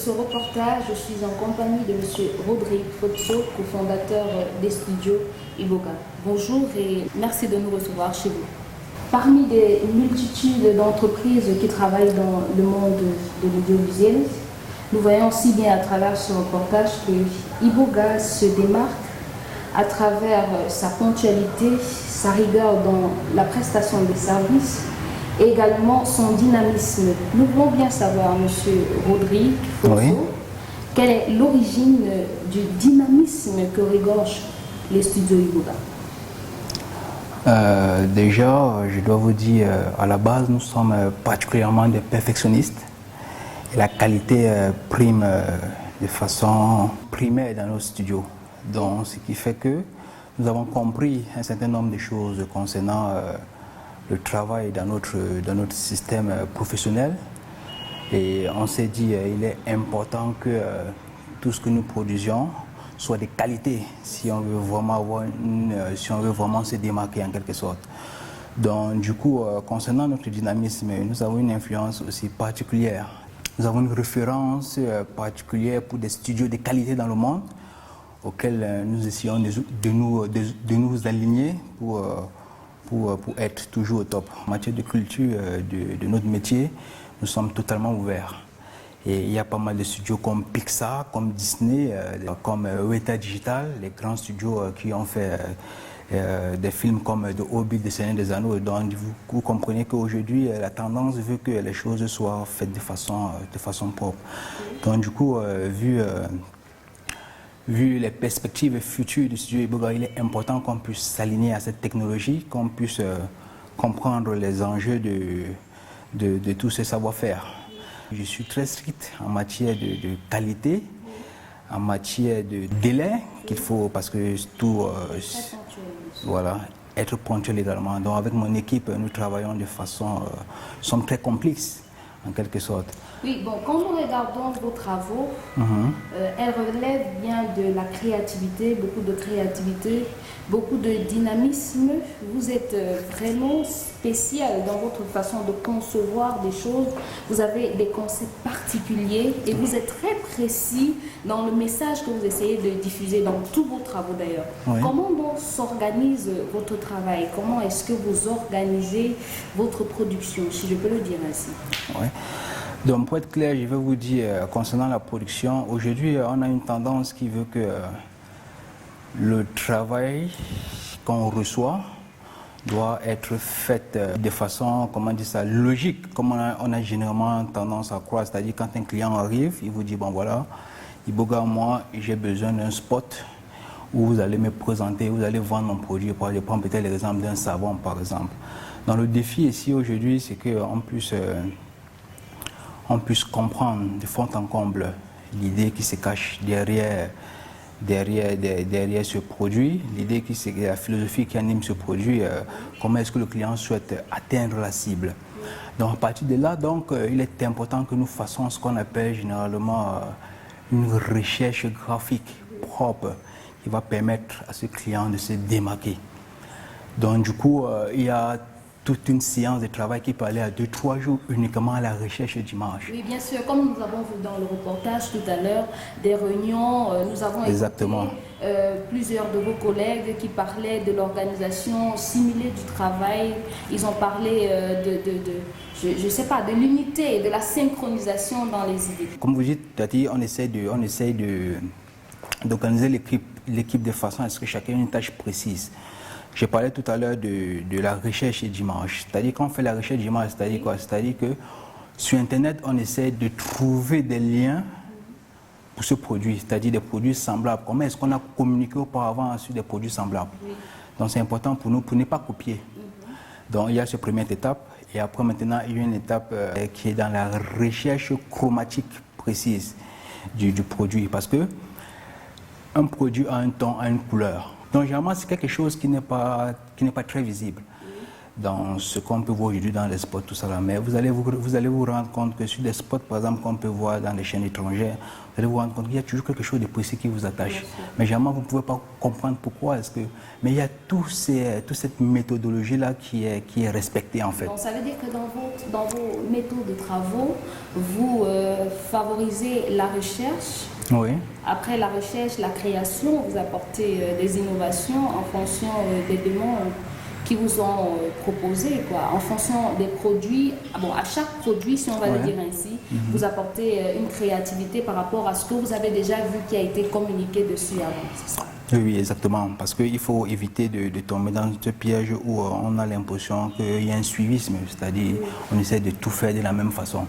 ce reportage, je suis en compagnie de M. Rodrigue Fotso, cofondateur des studios Iboga. Bonjour et merci de nous recevoir chez vous. Parmi des multitudes d'entreprises qui travaillent dans le monde de l'audiovisuel, nous voyons aussi bien à travers ce reportage que Iboga se démarque à travers sa ponctualité, sa rigueur dans la prestation des services et également son dynamisme. Nous voulons bien savoir, M. Rodrigue Fotso, Oui. quelle est l'origine du dynamisme que regorgent les studios Iboga? Déjà, je dois vous dire, à la base, nous sommes particulièrement des perfectionnistes. Et la qualité prime de façon primaire dans nos studios. Donc, ce qui fait que nous avons compris un certain nombre de choses concernant le travail dans notre système professionnel. Et on s'est dit il est important que tout ce que nous produisions soit de qualité si on veut vraiment se démarquer en quelque sorte. Donc du coup, concernant notre dynamisme, nous avons une influence aussi particulière. Nous avons une référence particulière pour des studios de qualité dans le monde auxquels nous essayons de nous aligner pour être toujours au top. En matière de culture de notre métier, nous sommes totalement ouverts. Et il y a pas mal de studios comme Pixar, comme Disney, comme Weta Digital, les grands studios qui ont fait des films comme The Hobbit, Le Seigneur des Anneaux. Donc vous comprenez qu'aujourd'hui, la tendance veut que les choses soient faites de façon propre. Donc du coup, vu les perspectives futures du studio Iboga, il est important qu'on puisse s'aligner à cette technologie, qu'on puisse comprendre les enjeux de tous ces savoir-faire. Je suis très strict en matière de qualité, en matière de délai qu'il faut, parce que tout, voilà, être ponctuel également. Donc avec mon équipe, nous travaillons de façon, sommes très complices en quelque sorte. Oui, bon, quand nous regardons vos travaux, elles relèvent bien de la créativité, beaucoup de dynamisme. Vous êtes vraiment spécial dans votre façon de concevoir des choses. Vous avez des concepts particuliers et vous êtes très précis dans le message que vous essayez de diffuser dans tous vos travaux d'ailleurs. Oui. Comment donc s'organise votre travail? Comment est-ce que vous organisez votre production, si je peux le dire ainsi? Oui. Donc pour être clair, je vais vous dire, concernant la production, aujourd'hui on a une tendance qui veut que le travail qu'on reçoit doit être fait de façon, comment dire ça, logique, comme on a généralement tendance à croire. C'est-à-dire quand un client arrive, il vous dit, bon voilà, Iboga, moi j'ai besoin d'un spot où vous allez me présenter, vous allez vendre mon produit. Je prends peut-être l'exemple d'un savon par exemple. Donc le défi ici aujourd'hui, c'est qu'on puisse comprendre de fond en comble l'idée qui se cache derrière ce produit, la philosophie qui anime ce produit, comment est-ce que le client souhaite atteindre la cible. Donc à partir de là, donc, il est important que nous fassions ce qu'on appelle généralement une recherche graphique propre qui va permettre à ce client de se démarquer. Donc du coup, il y a toute une séance de travail qui peut aller à 2-3 jours uniquement à la recherche d'images. Oui, bien sûr, comme nous avons vu dans le reportage tout à l'heure, des réunions, nous avons Exactement. écouté plusieurs de vos collègues qui parlaient de l'organisation simulée du travail. Ils ont parlé je sais pas, de l'unité, de la synchronisation dans les idées. Comme vous dites, Tati, on essaie d'organiser l'équipe de façon à ce que chacun ait une tâche précise. Je parlais tout à l'heure de la recherche d'images. C'est-à-dire qu'on fait la recherche d'images, c'est-à-dire quoi? C'est-à-dire que sur Internet, on essaie de trouver des liens pour ce produit, c'est-à-dire des produits semblables. Comment est-ce qu'on a communiqué auparavant sur des produits semblables? Donc c'est important pour nous pour ne pas copier. Donc il y a cette première étape. Et après maintenant, il y a une étape qui est dans la recherche chromatique précise du produit. Parce que un produit a un ton, a une couleur. Donc généralement, c'est quelque chose qui n'est pas très visible. dans ce qu'on peut voir aujourd'hui dans les spots, tout ça là. Mais vous allez vous rendre compte que sur des spots, par exemple, qu'on peut voir dans les chaînes étrangères, vous allez vous rendre compte qu'il y a toujours quelque chose de précis qui vous attache. Mais généralement, vous ne pouvez pas comprendre pourquoi. Mais il y a toute cette méthodologie-là qui est respectée, en fait. Donc, ça veut dire que dans vos méthodes de travaux, vous favorisez la recherche. Oui. Après la recherche, la création, vous apportez des innovations en fonction des demandes qui vous sont proposés, quoi, en fonction des produits. Bon, à chaque produit, si on va le dire ainsi, vous apportez une créativité par rapport à ce que vous avez déjà vu qui a été communiqué dessus avant, c'est ça? Oui, exactement, parce qu'il faut éviter de tomber dans ce piège où on a l'impression qu'il y a un suivisme, c'est-à-dire on essaie de tout faire de la même façon.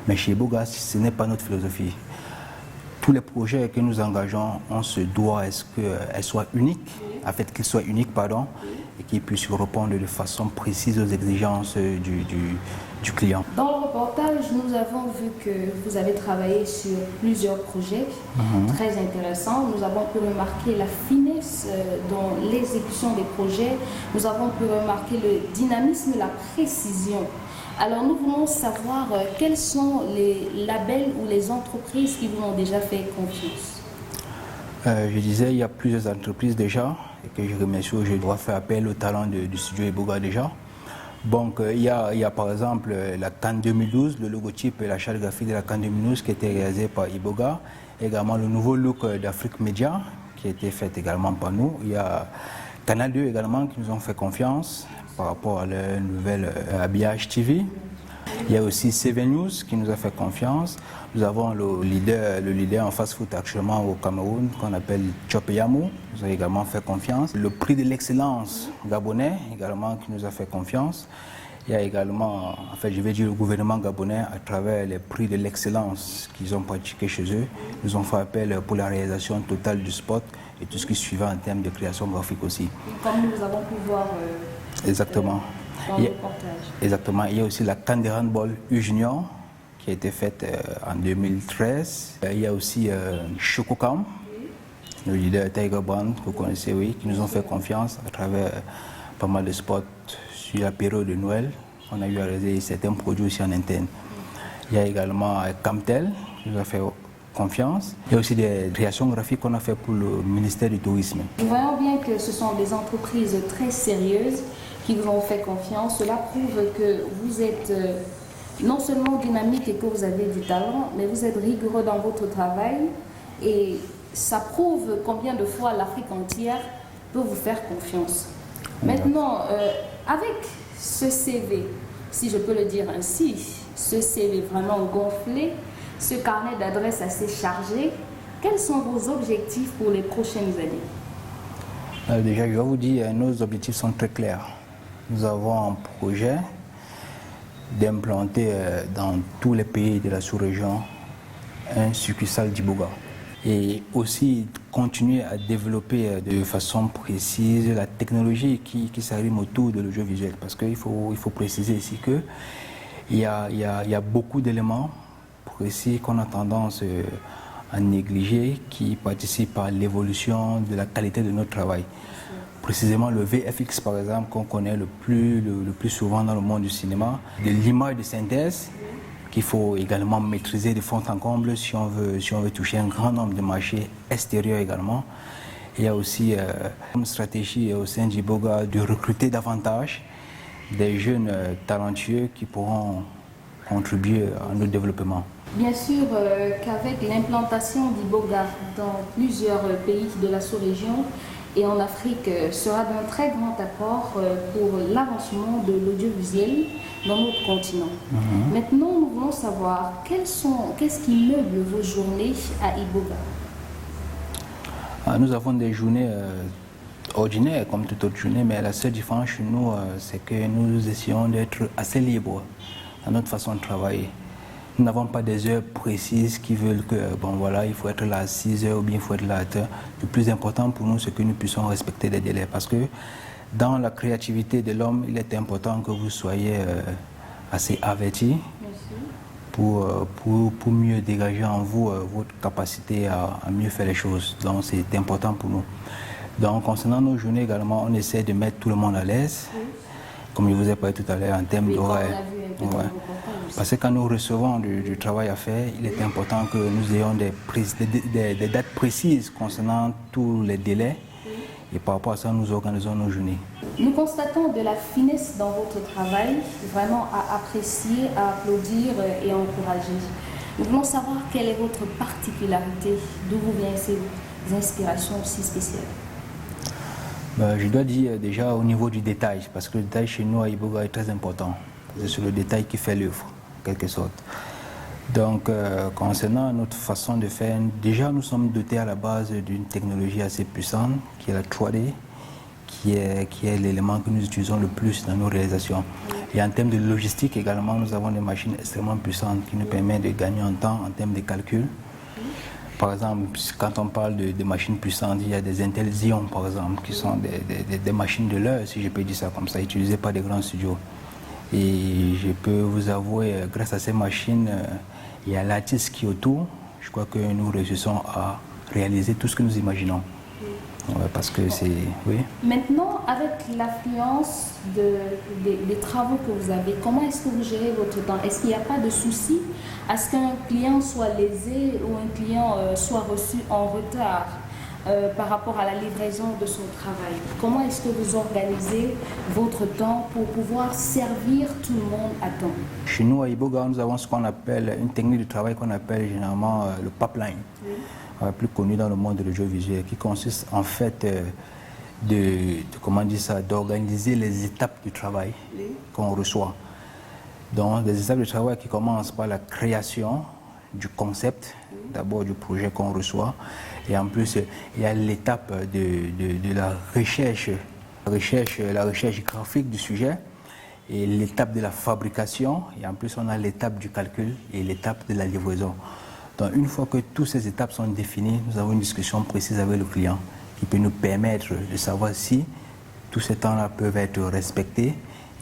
Mais chez Iboga, ce n'est pas notre philosophie. Tous les projets que nous engageons, on se doit à ce qu'ils soient uniques, en fait qu'ils soient uniques, pardon, et qu'ils puissent répondre de façon précise aux exigences du client. Dans le reportage, nous avons vu que vous avez travaillé sur plusieurs projets très intéressants. Nous avons pu remarquer la finesse dans l'exécution des projets. Nous avons pu remarquer le dynamisme, la précision. Alors nous voulons savoir quels sont les labels ou les entreprises qui vous ont déjà fait confiance. Je disais, il y a plusieurs entreprises déjà et que je remercie. Je dois faire appel au talent du studio Iboga déjà. Donc il y a par exemple la Cannes 2012, le logotype et la charte graphique de la Cannes 2012 qui a été réalisé par Iboga. Également le nouveau look d'Afrique Média qui a été fait également par nous. Il y a Canal 2 également qui nous ont fait confiance par rapport à leur nouvel habillage TV. Il y a aussi CV News qui nous a fait confiance. Nous avons le leader en fast-food actuellement au Cameroun qu'on appelle Chopeyamo, qui nous a également fait confiance. Le prix de l'excellence gabonais également qui nous a fait confiance. Il y a également, en fait je vais dire le gouvernement gabonais à travers les prix de l'excellence qu'ils ont pratiqués chez eux. Ils ont fait appel pour la réalisation totale du spot et tout ce qui suivait en termes de création graphique aussi. Comme nous avons pu voir exactement. Dans le reportage. Exactement. Il y a aussi la Cannes de handball U-Junior qui a été faite en 2013. Il y a aussi Chococam, le leader Tiger Brand que vous connaissez, oui, qui nous ont fait confiance à travers pas mal de spots sur la période de Noël. On a eu à réaliser certains produits aussi en interne. Il y a également Camtel qui nous a fait confiance. Il y a aussi des créations graphiques qu'on a fait pour le ministère du Tourisme. Nous voyons bien que ce sont des entreprises très sérieuses qui vous ont fait confiance. Cela prouve que vous êtes non seulement dynamique et que vous avez du talent, mais vous êtes rigoureux dans votre travail. Et ça prouve combien de fois l'Afrique entière peut vous faire confiance. Maintenant, avec ce CV, si je peux le dire ainsi, ce CV vraiment gonflé, ce carnet d'adresses assez chargé, quels sont vos objectifs pour les prochaines années? Déjà, je vais vous dire, nos objectifs sont très clairs. Nous avons un projet d'implanter dans tous les pays de la sous-région un succursale d'Iboga. Et aussi continuer à développer de façon précise la technologie qui s'arrime autour de l'audiovisuel. Parce qu'il faut préciser ici qu'il y a beaucoup d'éléments précis qu'on a tendance à négliger qui participent à l'évolution de la qualité de notre travail. Précisément le VFX par exemple qu'on connaît le plus souvent dans le monde du cinéma, de l'image de synthèse qu'il faut également maîtriser de fond en comble si on veut toucher un grand nombre de marchés extérieurs également. Il y a aussi une stratégie au sein d'Iboga de recruter davantage des jeunes talentueux qui pourront contribuer à notre développement. Bien sûr qu'avec l'implantation d'Iboga dans plusieurs pays de la sous-région et en Afrique sera d'un très grand apport pour l'avancement de l'audiovisuel dans notre continent. Maintenant, nous voulons savoir qu'est-ce qui meuble vos journées à Iboga? Nous avons des journées ordinaires comme toute autre journée, mais la seule différence chez nous, c'est que nous essayons d'être assez libres dans notre façon de travailler. Nous n'avons pas des heures précises qui veulent que, bon voilà, il faut être là à 6 heures ou bien il faut être là à 8 heures. Le plus important pour nous, c'est que nous puissions respecter les délais. Parce que dans la créativité de l'homme, il est important que vous soyez assez averti pour mieux dégager en vous votre capacité à mieux faire les choses. Donc c'est important pour nous. Donc concernant nos journées également, on essaie de mettre tout le monde à l'aise. comme je vous ai parlé tout à l'heure, en termes d'horaire. Ouais. Parce que quand nous recevons du travail à faire, il est important que nous ayons des dates précises concernant tous les délais. Et par rapport à ça, nous organisons nos journées. Nous constatons de la finesse dans votre travail, vraiment à apprécier, à applaudir et à encourager. Nous voulons savoir quelle est votre particularité, d'où vous viennent ces inspirations si spéciales. Je dois dire déjà au niveau du détail, parce que le détail chez nous à Iboga est très important. C'est sur le détail qui fait l'œuvre, en quelque sorte. Donc, concernant notre façon de faire, déjà nous sommes dotés à la base d'une technologie assez puissante, qui est la 3D, qui est l'élément que nous utilisons le plus dans nos réalisations. Et en termes de logistique également, nous avons des machines extrêmement puissantes qui nous permettent de gagner en temps en termes de calcul. Par exemple, quand on parle de machines puissantes, il y a des Intel Xeon, par exemple, qui sont des machines de l'heure, si je peux dire ça comme ça, utilisées par des grands studios. Et je peux vous avouer, grâce à ces machines, il y a l'artiste qui est autour. Je crois que nous réussissons à réaliser tout ce que nous imaginons. Ouais, parce que c'est... Oui. Maintenant, avec l'affluence des travaux que vous avez, comment est-ce que vous gérez votre temps? Est-ce qu'il n'y a pas de souci à ce qu'un client soit lésé ou un client soit reçu en retard par rapport à la livraison de son travail? Comment est-ce que vous organisez votre temps pour pouvoir servir tout le monde à temps? Chez nous, à Iboga, nous avons ce qu'on appelle une technique de travail qu'on appelle généralement le pipeline. Oui. Plus connu dans le monde de l'audiovisuel, qui consiste en fait d'organiser les étapes du travail qu'on reçoit. Donc, des étapes de travail qui commencent par la création du concept, d'abord du projet qu'on reçoit, et en plus, il y a l'étape de la recherche graphique du sujet, et l'étape de la fabrication, et en plus, on a l'étape du calcul et l'étape de la livraison. Donc, une fois que toutes ces étapes sont définies, nous avons une discussion précise avec le client qui peut nous permettre de savoir si tous ces temps-là peuvent être respectés.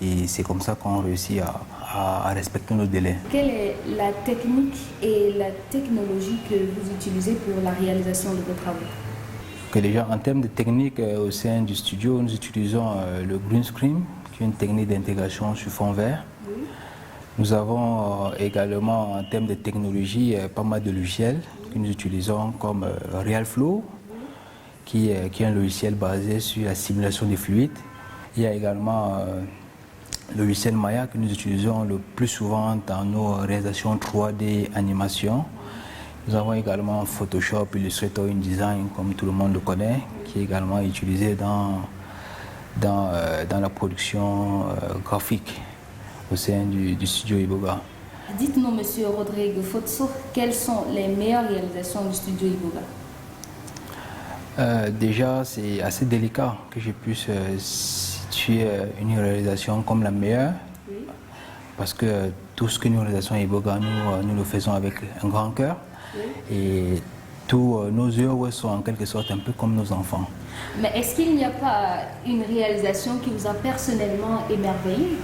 Et c'est comme ça qu'on réussit à respecter nos délais. Quelle est la technique et la technologie que vous utilisez pour la réalisation de vos travaux? Déjà, en termes de technique, au sein du studio, nous utilisons le green screen, qui est une technique d'intégration sur fond vert. Nous avons également, en termes de technologie, pas mal de logiciels que nous utilisons comme RealFlow, qui est un logiciel basé sur la simulation des fluides. Il y a également le logiciel Maya que nous utilisons le plus souvent dans nos réalisations 3D animation. Nous avons également Photoshop, Illustrator, InDesign, comme tout le monde le connaît, qui est également utilisé dans la production graphique au sein du studio Iboga. Dites-nous, Monsieur Rodrigue Fotso, quelles sont les meilleures réalisations du studio Iboga? Déjà, c'est assez délicat que je puisse situer une réalisation comme la meilleure, parce que tout ce que nous réalisons à Iboga, nous le faisons avec un grand cœur, et tous nos œuvres sont en quelque sorte un peu comme nos enfants. Mais est-ce qu'il n'y a pas une réalisation qui vous a personnellement émerveillé?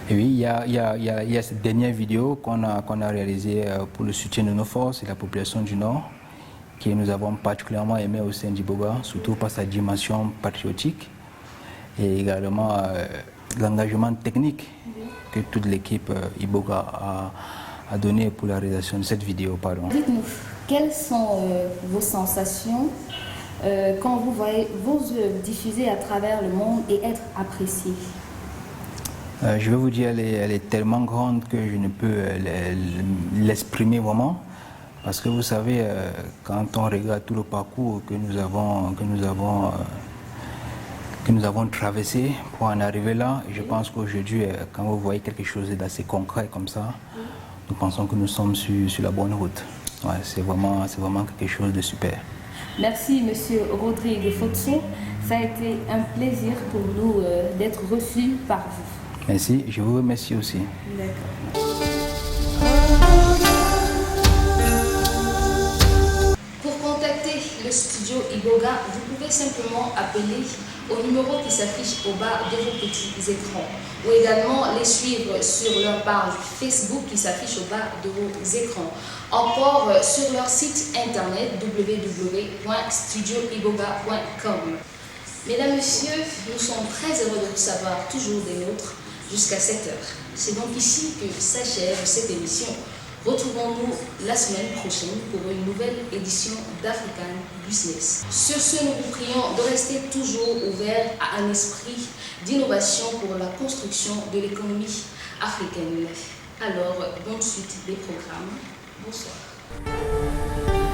Et oui, il y a cette dernière vidéo qu'on a réalisée pour le soutien de nos forces et la population du Nord, que nous avons particulièrement aimé au sein d'Iboga, surtout par sa dimension patriotique et également l'engagement technique que toute l'équipe Iboga a donné pour la réalisation de cette vidéo. Dites-nous, quelles sont vos sensations quand vous voyez vos œuvres diffusées à travers le monde et être appréciées? Je vais vous dire, elle est tellement grande que je ne peux l'exprimer vraiment. Parce que vous savez, quand on regarde tout le parcours que nous avons traversé pour en arriver là, je pense qu'aujourd'hui, quand vous voyez quelque chose d'assez concret comme ça, nous pensons que nous sommes sur la bonne route. Ouais, c'est vraiment quelque chose de super. Merci, Monsieur Rodrigue Fotso. Ça a été un plaisir pour nous d'être reçus par vous. Merci, je vous remercie aussi. D'accord. Pour contacter le studio Iboga, vous pouvez simplement appeler au numéro qui s'affiche au bas de vos petits écrans, ou également les suivre sur leur page Facebook qui s'affiche au bas de vos écrans. Encore sur leur site internet www.studioiboga.com. Mesdames, Messieurs, nous sommes très heureux de vous savoir toujours des nôtres jusqu'à 7 heures. C'est donc ici que s'achève cette émission. Retrouvons-nous la semaine prochaine pour une nouvelle édition d'African Business. Sur ce, nous vous prions de rester toujours ouverts à un esprit d'innovation pour la construction de l'économie africaine. Alors, bonne suite des programmes. Bonsoir.